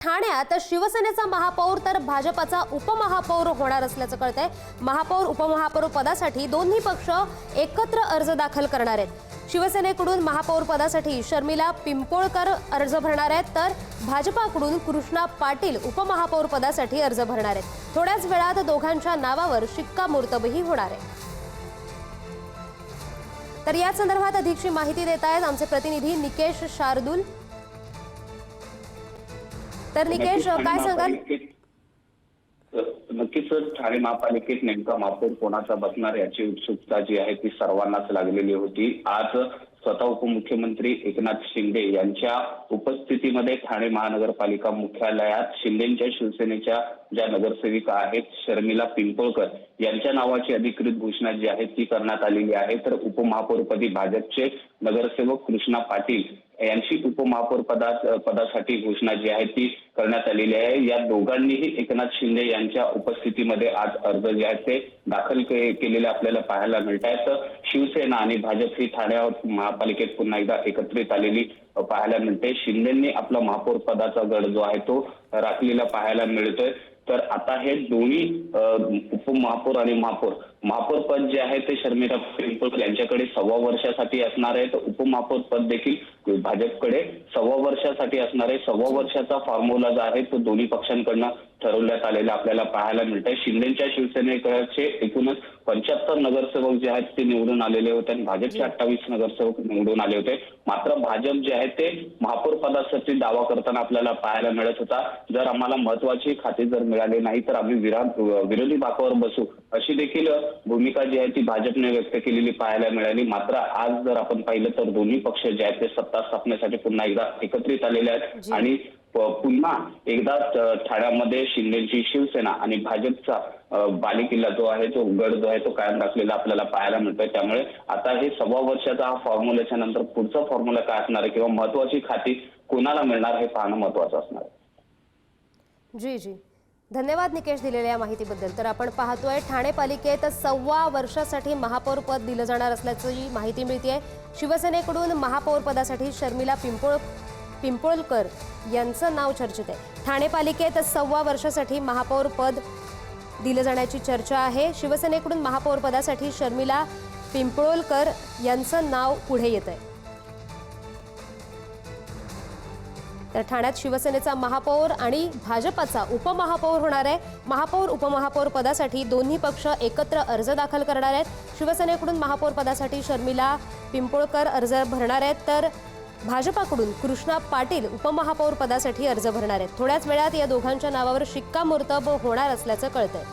ठाण्यात शिवसेनेचा महापौर तर भाजपाचा उपमहापौर होणार असल्याचं कळतंय। महापौर उपमहापौर पदासाठी दोन्ही पक्ष एकत्र अर्ज दाखल करणार आहेत। शिवसेनेकडून महापौर पदासाठी शर्मिला पिंपोळकर अर्ज भरणार आहेत, तर भाजपाकडून कृष्णा पाटील उपमहापौर पदासाठी अर्ज भरणार आहेत। थोड्याच वेळात दोघांच्या नावावर शिक्कामोर्तबही होणार आहे। तर या संदर्भात अधिकची माहिती देत आहेत आमचे प्रतिनिधी निकेश शार्दूल। तर निकेश, काय सांगाल? नक्कीच ठाणे महापालिकेत नेमका महापौर कोणाचा बसणार याची उत्सुकता जी आहे ती सर्वांनाच लागलेली होती। आज स्वतः उपमुख्यमंत्री एकनाथ शिंदे यांच्या उपस्थितीमध्ये ठाणे महानगरपालिका मुख्यालयात शिंदेच्या शिवसेनेच्या ज्या नगरसेविका आहेत शर्मिला पिंपोळकर यांच्या नावाची अधिकृत घोषणा जी आहे ती करण्यात आलेली आहे। तर उपमहापौरपदी भाजपचे नगरसेवक कृष्णा पाटील यांची उपमहापौर पदासाठी घोषणा जी आहे ती करण्यात आलेली आहे। या दोघांनीही एकनाथ शिंदे यांच्या उपस्थितीमध्ये आज अर्ज जे आहेत ते दाखल केलेले आपल्याला पाहायला मिळत आहेत। शिवसेना आणि भाजप ही ठाण्यावर महापालिकेत पुन्हा एकदा एकत्रित आलेली पाहायला मिळते। शिंदेंनी आपला महापौर पदाचा गड जो आहे तो राखलेला पाहायला मिळतोय। तर आता हे दोन्ही उपमहापौर आणि महापौर पद जे आहे ते शर्मिला पिंपोळकर यांच्याकडे 1.25 वर्षासाठी असणार आहे। तर उपमहापौर पद देखील भाजपकडे 1.25 वर्षासाठी असणार आहे। 1.25 वर्षाचा फॉर्म्युला जो आहे तो दोन्ही पक्षांकडनं ठरवण्यात आलेला आपल्याला पाहायला मिळतंय। शिंदेच्या शिवसेनेकडचे एकूणच 75 नगरसेवक जे आहेत ते निवडून आलेले होते आणि भाजपचे 28 नगरसेवक निवडून आले होते। मात्र भाजप जे आहे ते महापौर पदासाठी दावा करताना आपल्याला पाहायला मिळत होता, जर आम्हाला महत्वाची खाते जर मिळाले नाही तर आम्ही विरोधी बाकावर बसू, अशी देखील भूमिका जी आहे ती भाजपने व्यक्त केलेली पाहायला मिळाली। मात्र आज जर आपण पाहिलं तर दोन्ही पक्ष जे आहेत ते सत्ता स्थापनेसाठी पुन्हा एकदा एकत्रित आलेले आहेत आणि पुन्हा एकदा ठाण्यामध्ये शिंदेची शिवसेना आणि भाजपचा बालेकिल्ला जो आहे तो गड जो आहे तो कायम राखलेला आपल्याला पाहायला मिळतोय। त्यामुळे आता हे 1.25 वर्षाचा हा फॉर्म्युल्याच्या नंतर पुढचा फॉर्म्युला काय असणार आहे किंवा महत्वाची खाती कोणाला मिळणार हे पाहणं महत्वाचं असणार आहे। जी धन्यवाद निकेश दिलेल्या माहितीबद्दल। तर आपण पाहतोय ठाणे पालिकेत 1.25 वर्षासाठी महापौर पद दिलं जाणार असल्याची माहिती मिळते। शिवसेनेकडून महापौर पदासाठी शर्मिला पिंपोळकर यांचं नाव चर्चेत आहे। ठाणे पालिकेत 1.25 वर्षासाठी महापौर पद दिलं जाण्याची चर्चा आहे। शिवसेनेकडून महापौर पदासाठी शर्मिला पिंपोळकर यांचं नाव पुढे येत आहे। तर ठाण्यात शिवसेनेचा महापौर आणि भाजपाचा उपमहापौर होणार आहे। महापौर उपमहापौर पदासाठी दोन्ही पक्ष एकत्र अर्ज दाखल करणार आहेत। शिवसेनेकडून महापौर पदासाठी शर्मिला पिंपोळकर अर्ज भरणार आहेत, तर भाजपाकडून कृष्णा पाटील उपमहापौर पदासाठी अर्ज भरणार आहेत। थोड्याच वेळात या दोघांच्या नावावर शिक्कामोर्तब होणार असल्याचं कळतंय।